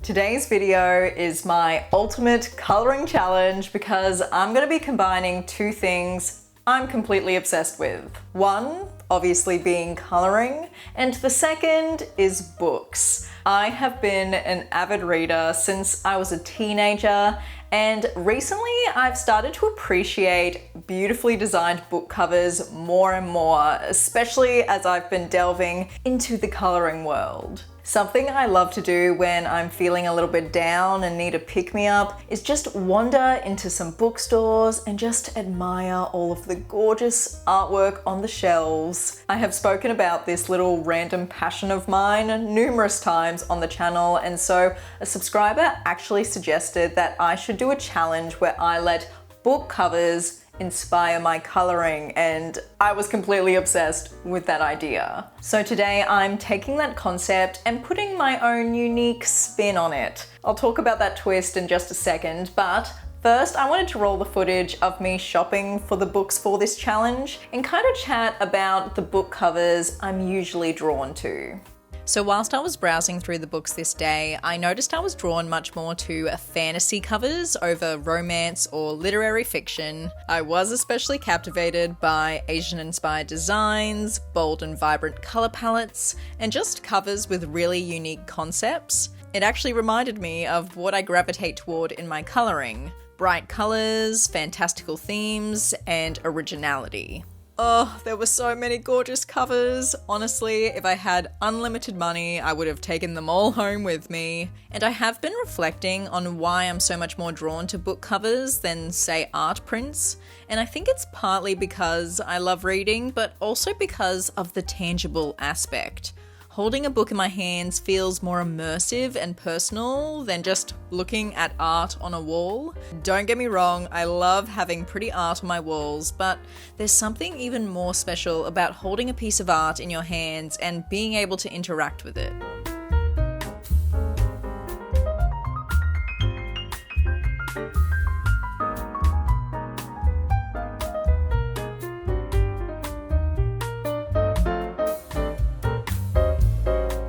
Today's video is my ultimate coloring challenge because I'm going to be combining two things I'm completely obsessed with. One, obviously being coloring, and the second is books. I have been an avid reader since I was a teenager, and recently I've started to appreciate beautifully designed book covers more and more, especially as I've been delving into the coloring world. Something I love to do when I'm feeling a little bit down and need a pick-me-up is just wander into some bookstores and just admire all of the gorgeous artwork on the shelves. I have spoken about this little random passion of mine numerous times on the channel, and so a subscriber actually suggested that I should do a challenge where I let book covers inspire my coloring, and I was completely obsessed with that idea. So today I'm taking that concept and putting my own unique spin on it. I'll talk about that twist in just a second, but first I wanted to roll the footage of me shopping for the books for this challenge and kind of chat about the book covers I'm usually drawn to. So whilst I was browsing through the books this day, I noticed I was drawn much more to fantasy covers over romance or literary fiction. I was especially captivated by Asian-inspired designs, bold and vibrant color palettes, and just covers with really unique concepts. It actually reminded me of what I gravitate toward in my coloring: bright colors, fantastical themes, and originality. Oh, there were so many gorgeous covers. Honestly, if I had unlimited money, I would have taken them all home with me. And I have been reflecting on why I'm so much more drawn to book covers than, say, art prints. And I think it's partly because I love reading, but also because of the tangible aspect. Holding a book in my hands feels more immersive and personal than just looking at art on a wall. Don't get me wrong, I love having pretty art on my walls, but there's something even more special about holding a piece of art in your hands and being able to interact with it.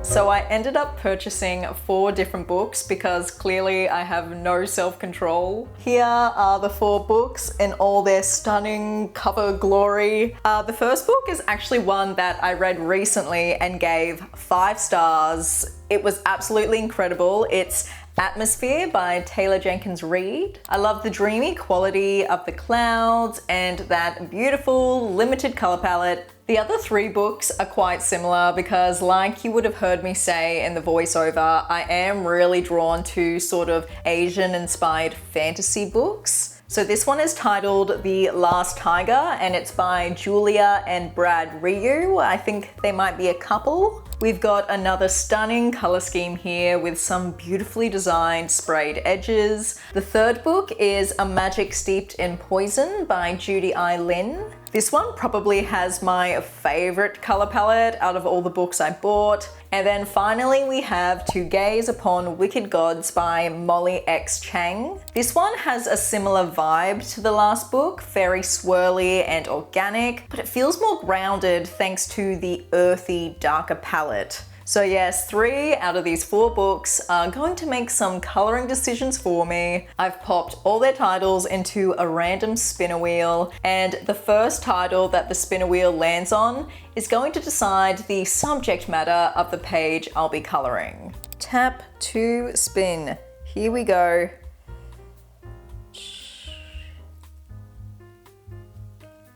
So I ended up purchasing 4 different books because clearly I have no self-control. Here are the 4 books in all their stunning cover glory. The first book is actually one that I read recently and gave 5 stars. It was absolutely incredible. It's Atmosphere by Taylor Jenkins Reid. I love the dreamy quality of the clouds and that beautiful limited color palette. The other 3 books are quite similar because, like you would have heard me say in the voiceover, I am really drawn to sort of Asian-inspired fantasy books. So this one is titled The Last Tiger and it's by Julia and Brad Ryu. I think they might be a couple. We've got another stunning color scheme here with some beautifully designed sprayed edges. The third book is A Magic Steeped in Poison by Judy I. Lin. This one probably has my favorite color palette out of all the books I bought. And then finally we have To Gaze Upon Wicked Gods by Molly X Chang. This one has a similar vibe to the last book, very swirly and organic, but it feels more grounded thanks to the earthy, darker palette. So yes, 3 out of these 4 books are going to make some coloring decisions for me. I've popped all their titles into a random spinner wheel, and the first title that the spinner wheel lands on is going to decide the subject matter of the page I'll be coloring. Tap to spin. Here we go.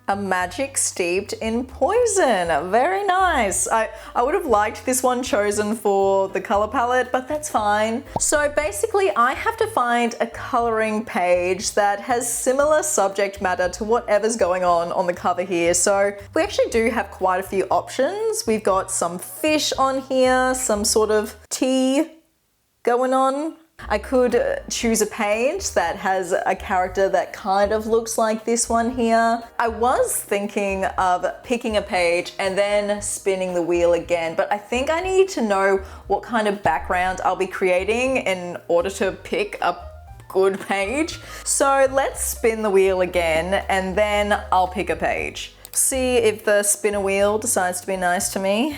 A Magic Steeped in Poison. Very nice. I would have liked this one chosen for the color palette, but that's fine. So basically I have to find a coloring page that has similar subject matter to whatever's going on the cover here. So we actually do have quite a few options. We've got some fish on here, some sort of tea going on. I could choose a page that has a character that kind of looks like this one here. I was thinking of picking a page and then spinning the wheel again, but I think I need to know what kind of background I'll be creating in order to pick a good page. So let's spin the wheel again and then I'll pick a page. See if the spinner wheel decides to be nice to me.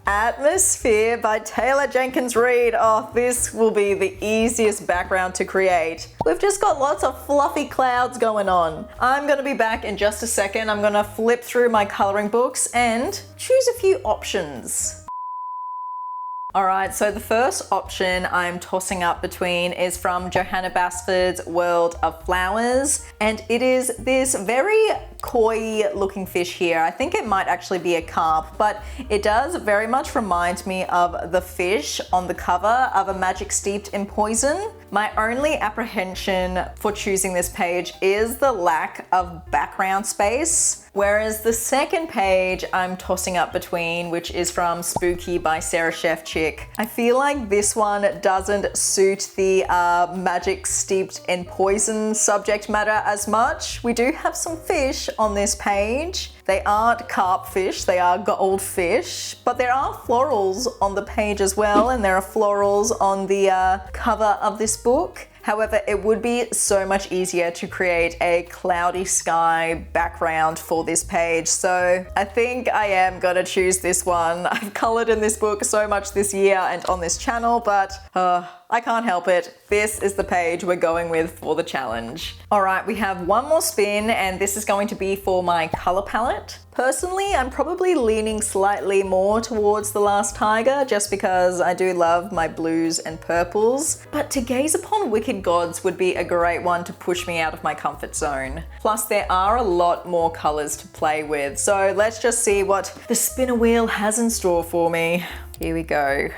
Atmosphere by Taylor Jenkins Reid. Oh, this will be the easiest background to create. We've just got lots of fluffy clouds going on. I'm gonna be back in just a second. I'm gonna flip through my coloring books and choose a few options. Alright, so the first option I'm tossing up between is from Johanna Basford's World of Flowers, and it is this very koi looking fish here. I think it might actually be a carp, but it does very much remind me of the fish on the cover of A Magic Steeped in Poison. My only apprehension for choosing this page is the lack of background space, whereas the second page I'm tossing up between, which is from Spooky by Sarah Shefchick. I feel like this one doesn't suit the magic steeped in poison subject matter as much. We do have some fish on this page. They aren't carp fish, they are goldfish, but there are florals on the page as well, and there are florals on the cover of this book. However, it would be so much easier to create a cloudy sky background for this page, so I think I am gonna choose this one. I've colored in this book so much this year and on this channel, but I can't help it. This is the page we're going with for the challenge. All right, we have one more spin, and this is going to be for my color palette. Personally, I'm probably leaning slightly more towards The Last Tiger just because I do love my blues and purples, but To Gaze Upon Wicked Gods would be a great one to push me out of my comfort zone. Plus, there are a lot more colors to play with, so let's just see what the spinner wheel has in store for me. Here we go.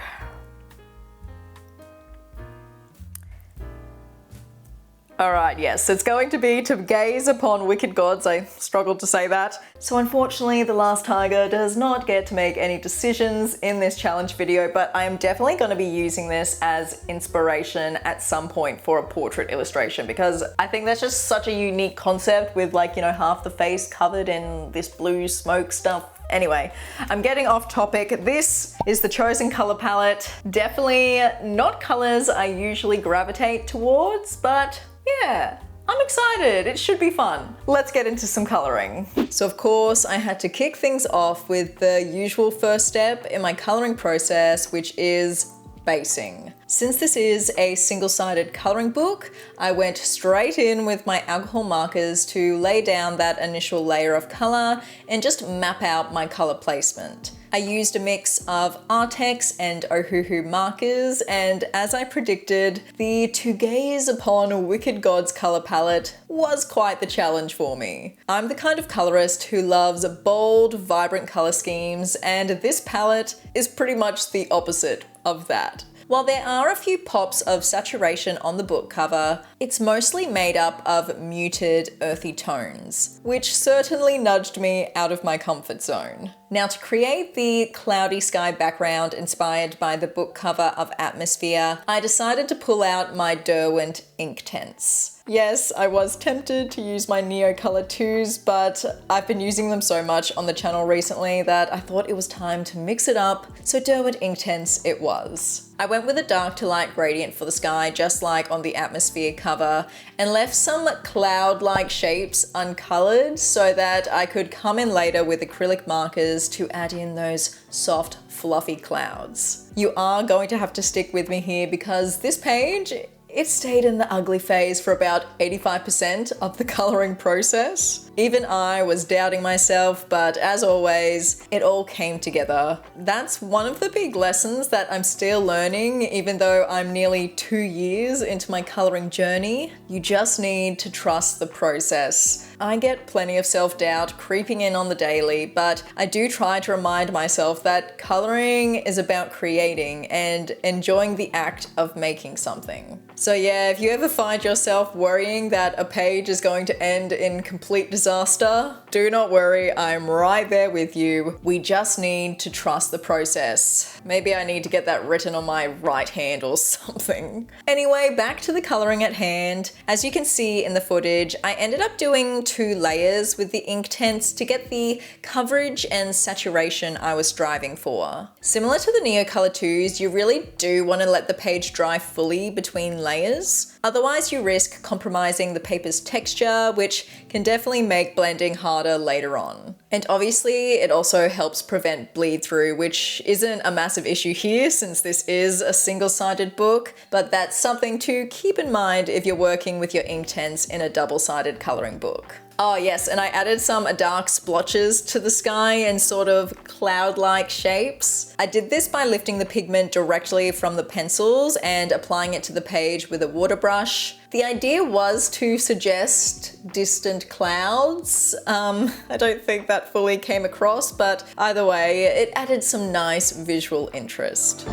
Alright, yes, it's going to be To Gaze Upon Wicked Gods. I struggled to say that. So unfortunately, The Last Tiger does not get to make any decisions in this challenge video, but I am definitely going to be using this as inspiration at some point for a portrait illustration, because I think that's just such a unique concept with, like, you know, half the face covered in this blue smoke stuff. Anyway, I'm getting off topic. This is the chosen color palette. Definitely not colors I usually gravitate towards, but yeah, I'm excited. It should be fun. Let's get into some coloring. So of course, I had to kick things off with the usual first step in my coloring process, which is basing. Since this is a single-sided coloring book, I went straight in with my alcohol markers to lay down that initial layer of color and just map out my color placement. I used a mix of Artex and Ohuhu markers, and as I predicted, the To Gaze Upon Wicked Gods color palette was quite the challenge for me. I'm the kind of colorist who loves bold, vibrant color schemes, and this palette is pretty much the opposite of that. While there are a few pops of saturation on the book cover, it's mostly made up of muted, earthy tones, which certainly nudged me out of my comfort zone. Now, to create the cloudy sky background inspired by the book cover of Atmosphere, I decided to pull out my Derwent Inktense. Yes, I was tempted to use my Neocolor 2s, but I've been using them so much on the channel recently that I thought it was time to mix it up, so Derwent Inktense it was. I went with a dark to light gradient for the sky, just like on the Atmosphere cover, and left some cloud-like shapes uncolored so that I could come in later with acrylic markers to add in those soft, fluffy clouds. You are going to have to stick with me here because this page, it stayed in the ugly phase for about 85% of the coloring process. Even I was doubting myself, but as always, it all came together. That's one of the big lessons that I'm still learning, even though I'm nearly 2 years into my coloring journey. You just need to trust the process. I get plenty of self-doubt creeping in on the daily, but I do try to remind myself that coloring is about creating and enjoying the act of making something. So yeah, if you ever find yourself worrying that a page is going to end in complete disaster, do not worry, I'm right there with you. We just need to trust the process. Maybe I need to get that written on my right hand or something. Anyway, back to the coloring at hand. As you can see in the footage, I ended up doing 2 layers with the Inktense to get the coverage and saturation I was striving for. Similar to the Neocolor 2s, you really do want to let the page dry fully between layers. Otherwise, you risk compromising the paper's texture, which can definitely make blending harder harder later on. And obviously it also helps prevent bleed through, which isn't a massive issue here since this is a single-sided book, but that's something to keep in mind if you're working with your Inktense in a double-sided coloring book. Oh yes, and I added some dark splotches to the sky and sort of cloud-like shapes. I did this by lifting the pigment directly from the pencils and applying it to the page with a water brush. The idea was to suggest distant clouds. I don't think that fully came across, but either way, it added some nice visual interest.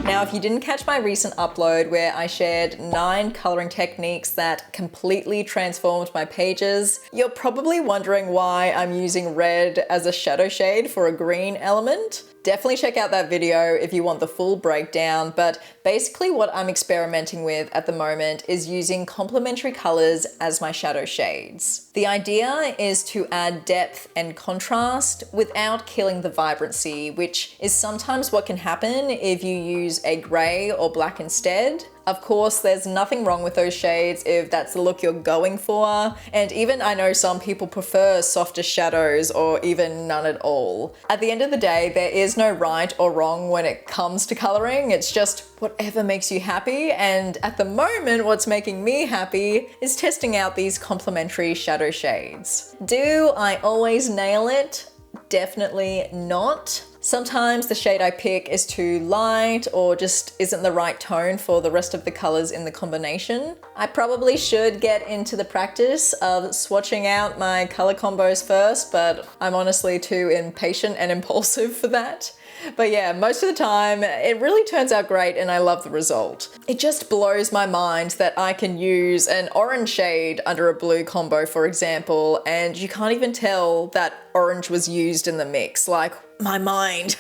Now, if you didn't catch my recent upload where I shared 9 coloring techniques that completely transformed my pages, you're probably wondering why I'm using red as a shadow shade for a green element. Definitely check out that video if you want the full breakdown, but basically what I'm experimenting with at the moment is using complementary colors as my shadow shades. The idea is to add depth and contrast without killing the vibrancy, which is sometimes what can happen if you use a gray or black instead. Of course, there's nothing wrong with those shades if that's the look you're going for, and even I know some people prefer softer shadows or even none at all. At the end of the day, there is no right or wrong when it comes to coloring, it's just whatever makes you happy, and at the moment what's making me happy is testing out these complementary shadow shades. Do I always nail it? Definitely not. Sometimes the shade I pick is too light or just isn't the right tone for the rest of the colors in the combination. I probably should get into the practice of swatching out my color combos first, but I'm honestly too impatient and impulsive for that. But yeah, most of the time it really turns out great and I love the result. It just blows my mind that I can use an orange shade under a blue combo, for example, and you can't even tell that orange was used in the mix. Like, my mind.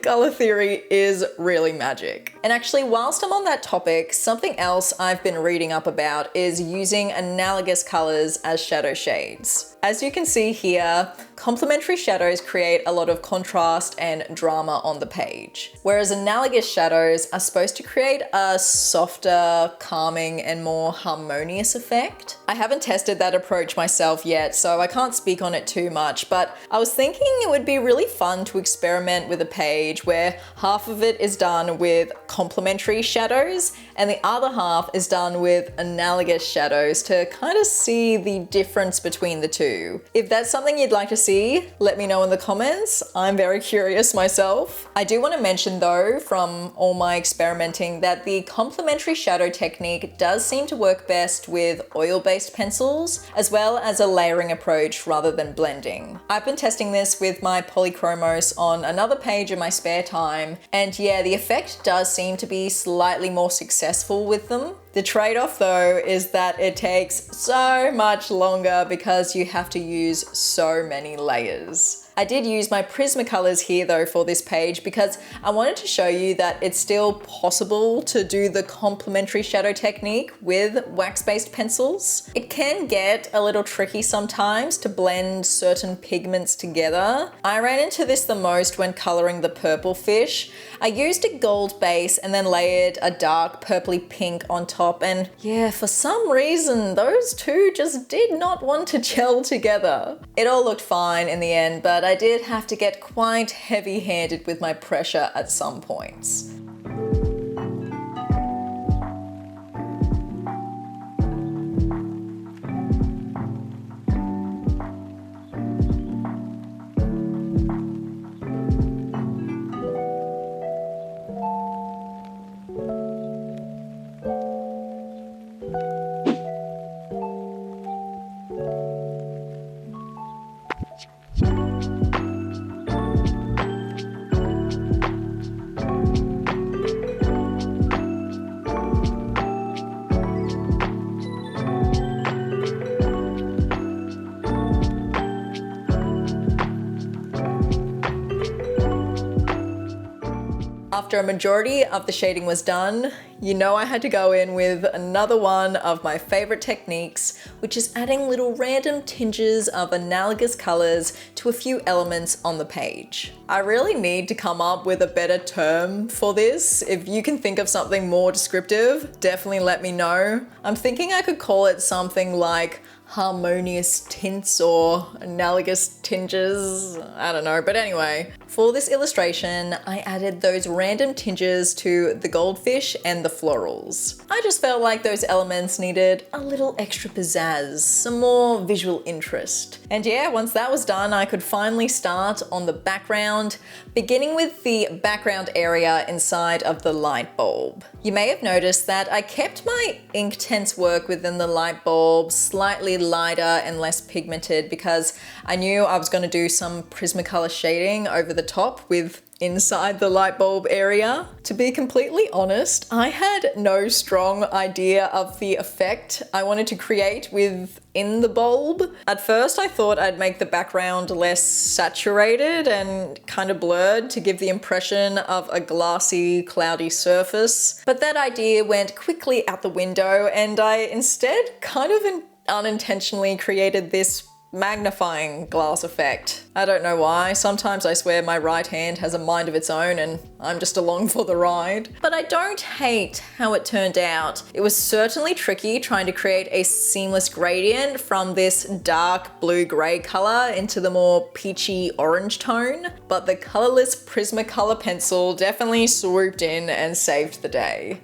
Color theory is really magic. And actually, whilst I'm on that topic, something else I've been reading up about is using analogous colors as shadow shades. As you can see here, complementary shadows create a lot of contrast and drama on the page, whereas analogous shadows are supposed to create a softer, calming, and more harmonious effect. I haven't tested that approach myself yet, so I can't speak on it too much, but I was thinking it would be really fun to experiment with a page where half of it is done with complementary shadows and the other half is done with analogous shadows to kind of see the difference between the two. If that's something you'd like to see, let me know in the comments. I'm very curious myself. I do want to mention though, from all my experimenting, that the complementary shadow technique does seem to work best with oil-based pencils, as well as a layering approach rather than blending. I've been testing this with my Polychromos on another page in my spare time, and yeah, the effect does seem to be slightly more successful with them. The trade-off though is that it takes so much longer because you have to use so many layers. I did use my Prismacolors here though for this page because I wanted to show you that it's still possible to do the complementary shadow technique with wax-based pencils. It can get a little tricky sometimes to blend certain pigments together. I ran into this the most when coloring the purple fish. I used a gold base and then layered a dark purpley pink on top, and yeah, for some reason those two just did not want to gel together. It all looked fine in the end, but I did have to get quite heavy-handed with my pressure at some points. After a majority of the shading was done, you know I had to go in with another one of my favorite techniques, which is adding little random tinges of analogous colors to a few elements on the page. I really need to come up with a better term for this. If you can think of something more descriptive, definitely let me know. I'm thinking I could call it something like harmonious tints or analogous tinges. I don't know, but anyway, for this illustration, I added those random tinges to the goldfish and the florals. I just felt like those elements needed a little extra pizzazz, some more visual interest. And yeah, once that was done, I could finally start on the background, beginning with the background area inside of the light bulb. You may have noticed that I kept my Inktense work within the light bulb slightly lighter and less pigmented because I knew I was going to do some Prismacolor shading over the top with inside the light bulb area. To be completely honest, I had no strong idea of the effect I wanted to create within the bulb. At first I thought I'd make the background less saturated and kind of blurred to give the impression of a glassy, cloudy surface, but that idea went quickly out the window and I instead kind of unintentionally created this magnifying glass effect. I don't know why. Sometimes I swear my right hand has a mind of its own and I'm just along for the ride. But I don't hate how it turned out. It was certainly tricky trying to create a seamless gradient from this dark blue-gray color into the more peachy orange tone, but the colorless Prismacolor pencil definitely swooped in and saved the day.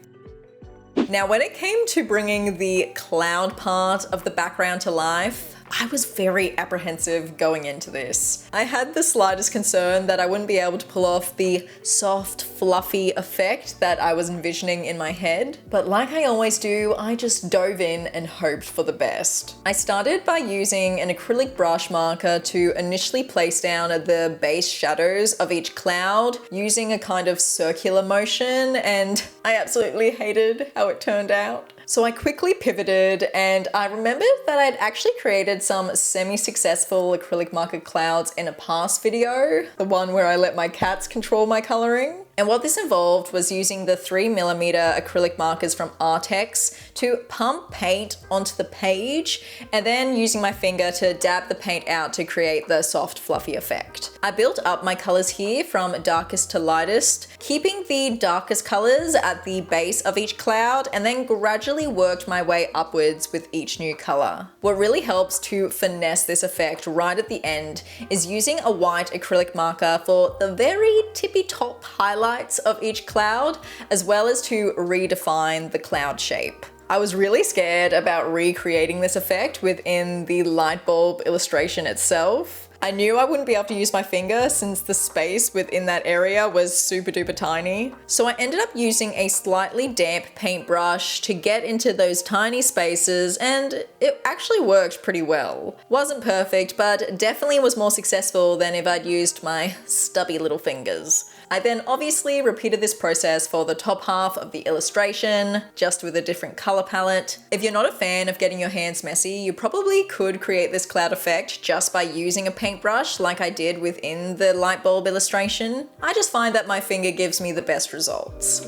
Now, when it came to bringing the cloud part of the background to life, I was very apprehensive going into this. I had the slightest concern that I wouldn't be able to pull off the soft, fluffy effect that I was envisioning in my head. But like I always do, I just dove in and hoped for the best. I started by using an acrylic brush marker to initially place down the base shadows of each cloud using a kind of circular motion, and I absolutely hated how it turned out. So I quickly pivoted and I remembered that I'd actually created some semi-successful acrylic marker clouds in a past video, the one where I let my cats control my coloring. And what this involved was using the 3mm acrylic markers from Artex to pump paint onto the page and then using my finger to dab the paint out to create the soft, fluffy effect. I built up my colors here from darkest to lightest, keeping the darkest colors at the base of each cloud and then gradually worked my way upwards with each new color. What really helps to finesse this effect right at the end is using a white acrylic marker for the very tippy top highlights of each cloud, as well as to redefine the cloud shape. I was really scared about recreating this effect within the light bulb illustration itself. I knew I wouldn't be able to use my finger since the space within that area was super duper tiny. So I ended up using a slightly damp paintbrush to get into those tiny spaces, and it actually worked pretty well. Wasn't perfect, but definitely was more successful than if I'd used my stubby little fingers. I then obviously repeated this process for the top half of the illustration, just with a different color palette. If you're not a fan of getting your hands messy, you probably could create this cloud effect just by using a paintbrush like I did within the light bulb illustration. I just find that my finger gives me the best results.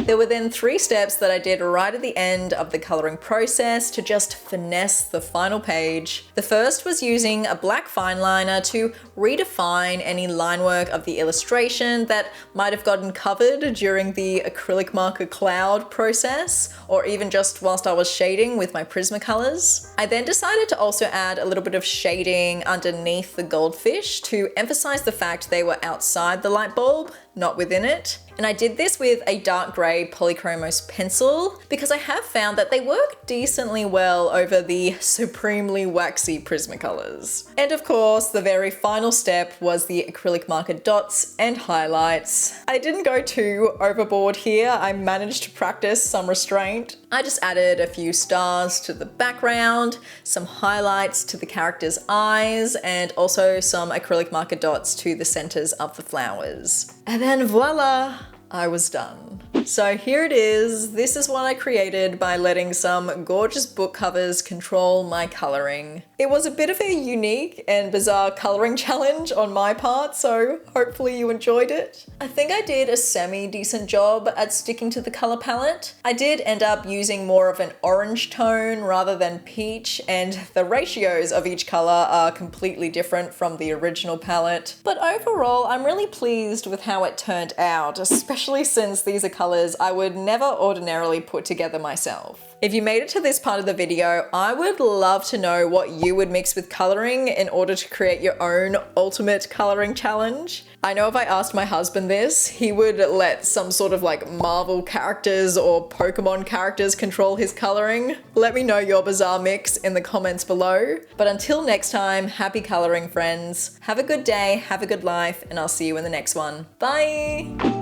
There were then 3 steps that I did right at the end of the coloring process to just finesse the final page. The first was using a black fine liner to redefine any line work of the illustration that might have gotten covered during the acrylic marker cloud process, or even just whilst I was shading with my Prismacolors. I then decided to also add a little bit of shading underneath the goldfish to emphasize the fact they were outside the light bulb, not within it. And I did this with a dark grey Polychromos pencil because I have found that they work decently well over the supremely waxy Prismacolors. And of course, the very final step was the acrylic marker dots and highlights. I didn't go too overboard here. I managed to practice some restraint. I just added a few stars to the background, some highlights to the character's eyes, and also some acrylic marker dots to the centers of the flowers. And then voila, I was done. So here it is. This is what I created by letting some gorgeous book covers control my coloring. It was a bit of a unique and bizarre coloring challenge on my part, so hopefully you enjoyed it. I think I did a semi-decent job at sticking to the color palette. I did end up using more of an orange tone rather than peach, and the ratios of each color are completely different from the original palette. But overall, I'm really pleased with how it turned out, especially since these are colors I would never ordinarily put together myself. If you made it to this part of the video, I would love to know what you would mix with coloring in order to create your own ultimate coloring challenge. I know if I asked my husband this, he would let some sort of like Marvel characters or Pokemon characters control his coloring. Let me know your bizarre mix in the comments below. But until next time, happy coloring, friends. Have a good day, have a good life, and I'll see you in the next one. Bye!